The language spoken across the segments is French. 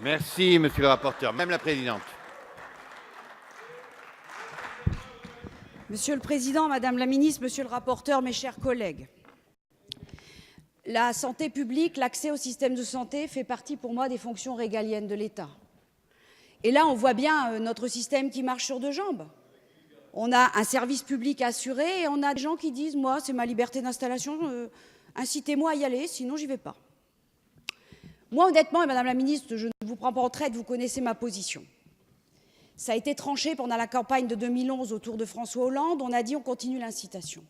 Merci, monsieur le rapporteur. Madame la présidente. Monsieur le président, madame la ministre, monsieur le rapporteur, mes chers collègues, la santé publique, l'accès au système de santé fait partie pour moi des fonctions régaliennes de l'État. Et là, on voit bien notre système qui marche sur deux jambes. On a un service public assuré et on a des gens qui disent « moi, c'est ma liberté d'installation, incitez-moi à y aller, sinon j'y vais pas ». Moi, honnêtement, et madame la ministre, je ne vous prends pas en traître, vous connaissez ma position. Ça a été tranché pendant la campagne de 2011 autour de François Hollande. On a dit on continue l'incitation.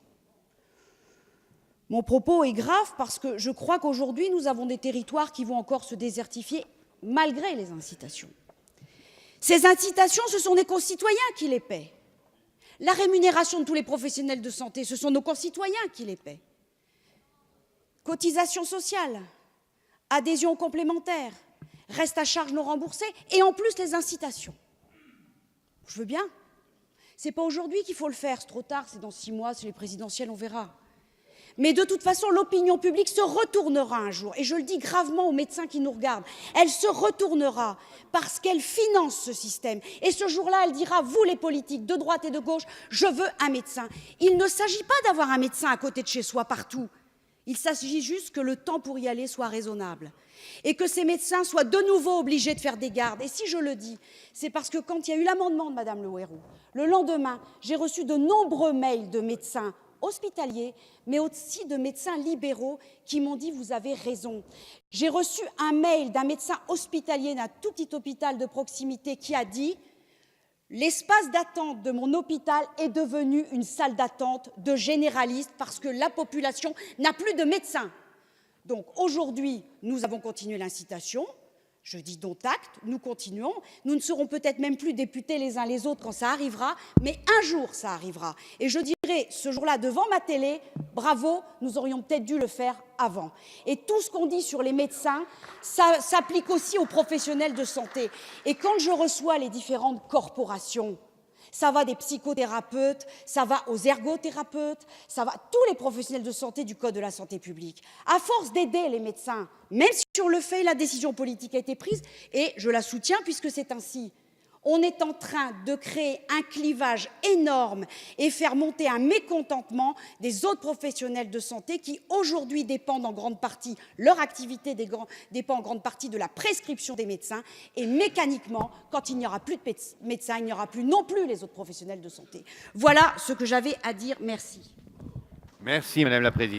Mon propos est grave parce que je crois qu'aujourd'hui, nous avons des territoires qui vont encore se désertifier malgré les incitations. Ces incitations, ce sont des concitoyens qui les paient. La rémunération de tous les professionnels de santé, ce sont nos concitoyens qui les paient. Cotisations sociales, adhésion complémentaire, reste à charge non remboursé et en plus les incitations. Je veux bien. Ce n'est pas aujourd'hui qu'il faut le faire, c'est trop tard, c'est dans 6 mois, c'est les présidentielles, on verra. Mais de toute façon, l'opinion publique se retournera un jour, et je le dis gravement aux médecins qui nous regardent, elle se retournera parce qu'elle finance ce système. Et ce jour-là, elle dira, vous les politiques, de droite et de gauche, je veux un médecin. Il ne s'agit pas d'avoir un médecin à côté de chez soi partout. Il s'agit juste que le temps pour y aller soit raisonnable et que ces médecins soient de nouveau obligés de faire des gardes. Et si je le dis, c'est parce que quand il y a eu l'amendement de Madame Le Houerou, le lendemain, j'ai reçu de nombreux mails de médecins hospitaliers, mais aussi de médecins libéraux qui m'ont dit « vous avez raison ». J'ai reçu un mail d'un médecin hospitalier d'un tout petit hôpital de proximité qui a dit « l'espace d'attente de mon hôpital est devenu une salle d'attente de généralistes parce que la population n'a plus de médecins ». Donc aujourd'hui, nous avons continué l'incitation. Je dis dont acte, nous continuons. Nous ne serons peut-être même plus députés les uns les autres quand ça arrivera, mais un jour ça arrivera. Et je dirai ce jour-là devant ma télé, bravo, nous aurions peut-être dû le faire avant. Et tout ce qu'on dit sur les médecins, ça s'applique aussi aux professionnels de santé. Et quand je reçois les différentes corporations, ça va des psychothérapeutes, ça va aux ergothérapeutes, ça va tous les professionnels de santé du Code de la santé publique. À force d'aider les médecins, même si sur le fait, la décision politique a été prise, et je la soutiens puisque c'est ainsi, on est en train de créer un clivage énorme et faire monter un mécontentement des autres professionnels de santé qui aujourd'hui dépendent en grande partie, leur activité dépend en grande partie de la prescription des médecins et mécaniquement, quand il n'y aura plus de médecins, il n'y aura plus non plus les autres professionnels de santé. Voilà ce que j'avais à dire. Merci. Merci, madame la présidente.